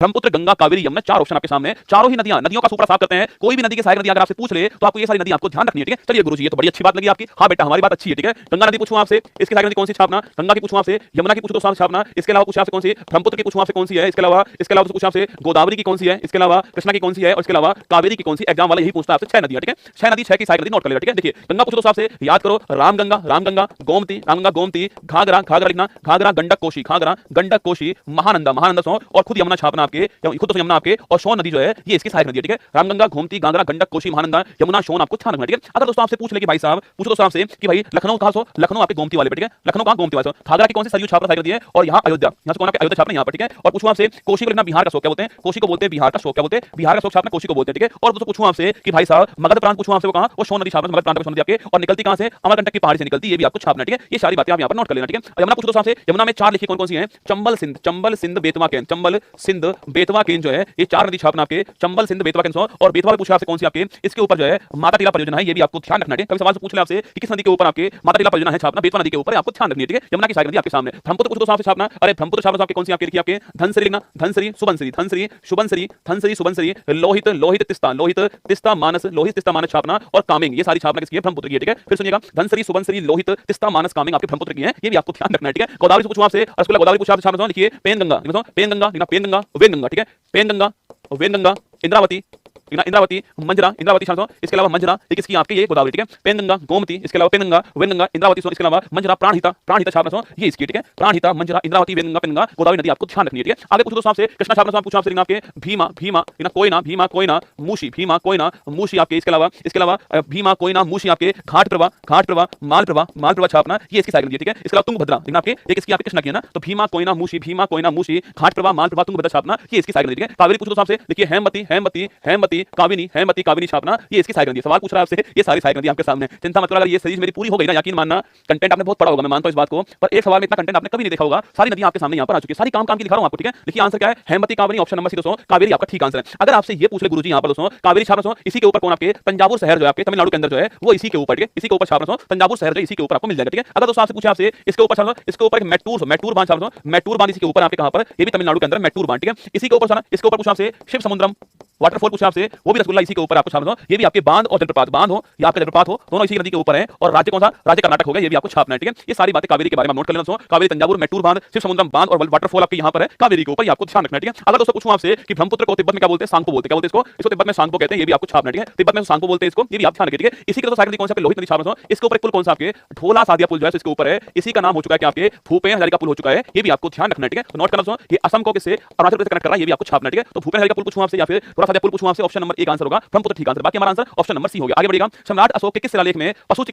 Brahmaputra, Ganga, Kaveri, Yamuna, 4 option आपके सामने। चारों ही नदियों का सुपड़ा साफ करते हैं। कोई भी नदी के सहायक नदी अगर आपसे पूछ ले तो आपको ये सारी नदी आपको ध्यान रखनी है, ठीक है। चलिए गुरुजी, ये तो बड़ी अच्छी बात लगी आपकी। हाँ बेटा, हमारी बात अच्छी है, ठीक है। गंगा नदी पूछूं आपसे, इसके सहायक नदी कौन सी छापना। गंगा की पूछूं आपसे, यमुना की पूछूं तो छापना। इसके अलावा पूछूं आपसे कौन सी, ब्रह्मपुत्र की पूछूं आपसे कौन सी है। इसके अलावा पूछूं आपसे गोदावरी की कौन सी है। इसके अलावा कृष्णा की कौन सी है, और इसके अलावा कावेरी की कौन सी। एग्जाम वाला यही पूछता है आपसे 6 नदियां, ठीक है। 6 नदी, 6 की सहायक नदी नोट कर लेना, ठीक है। देखिए गंगा पूछो तो आपसे याद करो, रामगंगा, गोमती, घाघरा लिखना, घाघरा, गंडक कोशी, महानंदा सो, और खुद यमुना छापना आपके, खुद तो यमुना आपके, और सोन नदी जो है ये इसकी सहायक नदी है, ठीक है। रामगंगा, गोमती, घाघरा, गंडक, कोशी, महानंदा, यमुना, सोन आपको ध्यान रखना, ठीक है। अगर दोस्तों आपसे पूछ ले कि भाई साहब, पूछो दोस्तों आपसे कि भाई लखनऊ कहां सो, लखनऊ आपके गोमती वाले पे, ठीक है। लखनऊ कहां, गोमती वाले। घाघरा की कौन सी, सरयू छापना सहायक नदी है, और यहां अयोध्या, यहां से कौन आपके अयोध्या छापना यहां पर, ठीक है। और पूछूं आपसे कोशी को लिखना, बिहार का शोक क्या बोलते हैं, कोशी को बोलते हैं बिहार का शोक, क्या बोलते हैं बिहार का शोक छापना कोशी को बोलते हैं, ठीक है। और दोस्तों पूछूं आपसे कि भाई साहब मगध प्रांत पूछूं आपसे, वो कहां, वो सोन नदी छापना, मगध प्रांत का सोन नदी आपके, और निकलती कहां से, अमरकंटक की पहाड़ी से निकलती, ये भी आपको छापना, ठीक है। ये सारी बातें आप यहां पर नोट कर लेना, ठीक है। यमुना पूछो दोस्तों आपसे, यमुना में 4 लिखी कौन कौन सी हैं, चंबल सिंध बेतवा केन, चंबल सिंध बेतवा केन जो है ये 4 नदी छापना आपके, चंबल सिंध बेतवा केन। और बेतवा पूछा आपसे कौन सी आपके, इसके ऊपर जो है माता टीला परियोजना है, ये भी आपको ध्यान रखना है। कभी सवाल से पूछ ले आपसे कि किस नदी के ऊपर आपके माता टीला परियोजना है छापना, बेतवा नदी के ऊपर आपको ध्यान रखनी है, ठीक है। यमुना की सहायक नदी आपके सामने। ब्रह्मपुत्र पूछो तो आपसे छापना, अरे ब्रह्मपुत्र छापना आपके कौन सी आपके लिखी, आपके धनसिरी लिखना, धनसिरी, सुबनसिरी, लोहित तिस्ता मानस छापना, और कामिंग, ये सारी छापना किसकी है, ब्रह्मपुत्र की है, ठीक है। फिर सुनिएगा, धनसिरी, सुबनसिरी, लोहित, तिस्ता, मानस, कामिंग आपके ब्रह्मपुत्र की है, ये भी आपको ध्यान रखना है, ठीक है। गोदावरी से पूछूं आपसे, रसगुल्ला गोदावरी पूछा आपसे छापना, लिखिए पेनगंगा, पेनगंगा, वेनगंगा, ठीक है। पेनगंगा, इंद्रावती, मंजरा, इसके अलावा मंजरा, ये किसकी आपके, ये गोदावरी, ठीक है। पेनगंगा, गोमती, इसके अलावा पेनगंगा, वेनगंगा, इंद्रावती, इसके अलावा मंजरा, प्राणहिता छापना, ये इसकी, ठीक है। प्राणहिता, मंजरा, इंद्रावती, वेनगंगा, पेनगंगा, गोदावरी नदी आपको ध्यान रखनी है, ठीक है। आगे पूछो दोस्तों आपसे, कृष्णा छापना पूछा आपसे आपके, भीमा, कोयना, मूशी आपके, इसके अलावा भीमा, कोयना, मूशी आपके, घाट प्रवाह, मालप्रवाह छापना, ये इसकी साइकिल, ठीक है। इसके अलावा तुंगभद्रा, आपके एक इसकी आपके कृष्णा की है ना, तो भीमा, कोयना, मूशी, घाट प्रवाह, मालप्रवाह, तुंगभद्रा छापना, ये इसकी साइकिल, ठीक है। कावेरी पूछो तो आपसे, देखिए हेमवती, काविनी छापना, ये इसकी साइकिल नदी। सवाल पूछ रहा है आपसे, ये सारी साइकिल नदी आपके सामने। चिंता मत करो, अगर ये सीरीज मेरी पूरी हो गई ना, यकीन मानना कंटेंट आपने बहुत पढ़ा होगा, मैं मानता हूं इस बात को, पर एक सवाल में इतना कंटेंट आपने कभी नहीं देखा होगा। सारी नदियां आपके सामने यहां पर आ चुकी है, सारी काम की दिखा रहा हूं आपको, ठीक है। देखिए आंसर क्या है, Hemavati, Kaveri, option number C दोस्तों, कावेरी आपका ठीक आंसर है। अगर आपसे ये पूछ ले गुरुजी यहां पर दोस्तों, कावेरी छापना इसी के ऊपर कौन आपके, तंजावुर शहर जो है आपके तमिलनाडु के अंदर जो है, वो इसी के ऊपर, ठीक है, इसी के ऊपर छापना, तंजावुर शहर जो इसी के ऊपर आपको मिल जाएगा, ठीक है। अगर दोस्तों आपसे पूछे आपसे इसके ऊपर छापना, इसके ऊपर मैटूर बांध छापना, मैटूर बांध इसी के ऊपर आपके कहां पर, ये भी तमिलनाडु के अंदर मैटूर बांध, ठीक है। इसी के ऊपर छापना, इसके ऊपर पूछा आपसे शिव समुद्रम वाटरफॉल पूछा आपसे, वो भी रसगुल्ला इसी के ऊपर आपको छापना, ये भी आपके बांध और जलप्रपात, बांध हो या आपका जलप्रपात हो, दोनों इसी नदी के ऊपर है। और राज्य कौन सा, राज्य कर्नाटक हो गया, ये भी आपको छापना है, ठीक है। ये सारी बातें कावेरी के बारे में नोट कर लेना दोस्तों, कावेरी, तंजावुर, मैटूर बांध, शिव समुद्रम बांध और वाटरफॉल आपके यहां पर है, कावेरी के ऊपर, ये आपको ध्यान रखना है, ठीक है। अगर दोस्तों पूछूं आपसे कि ब्रह्मपुत्र को तिब्बत में क्या बोलते हैं, सांगपो बोलते हैं, क्या बोलते हैं इसको तिब्बत में सांगपो कहते हैं, ये भी आपको छापना है, ठीक है। तिब्बत में सांगपो बोलते हैं इसको, ये भी आप ध्यान रखिए, ठीक है। इसी के साइकिल कौन सा, लोहित नदी छापना, इसके ऊपर पुल कौन सा आपके, ढोला सादिया पुल जो है इसके ऊपर है, इसी का नाम हो चुका है कि आपके भूपेन हजारिका पुल हो चुका है, ये भी आपको ध्यान रखना है, ठीक है। तो नोट करना दोस्तों, ये असम को किससे, अरुणाचल प्रदेश से कनेक्ट कर रहा है, ये भी आपको छापना है, ठीक है। तो भूपेन हजारिका पुल पूछूं आपसे या फिर ढोला सादिया पुल पूछूं आपसे, ऑप्शन नंबर 1 आंसर होगा, ब्रह्मपुत्र ठीक आंसर। बाकी हमारा आंसर ऑप्शन नंबर सी हो गया। आगे बढ़िएगा, सम्राट अशोक के किस शिलालेख में पशु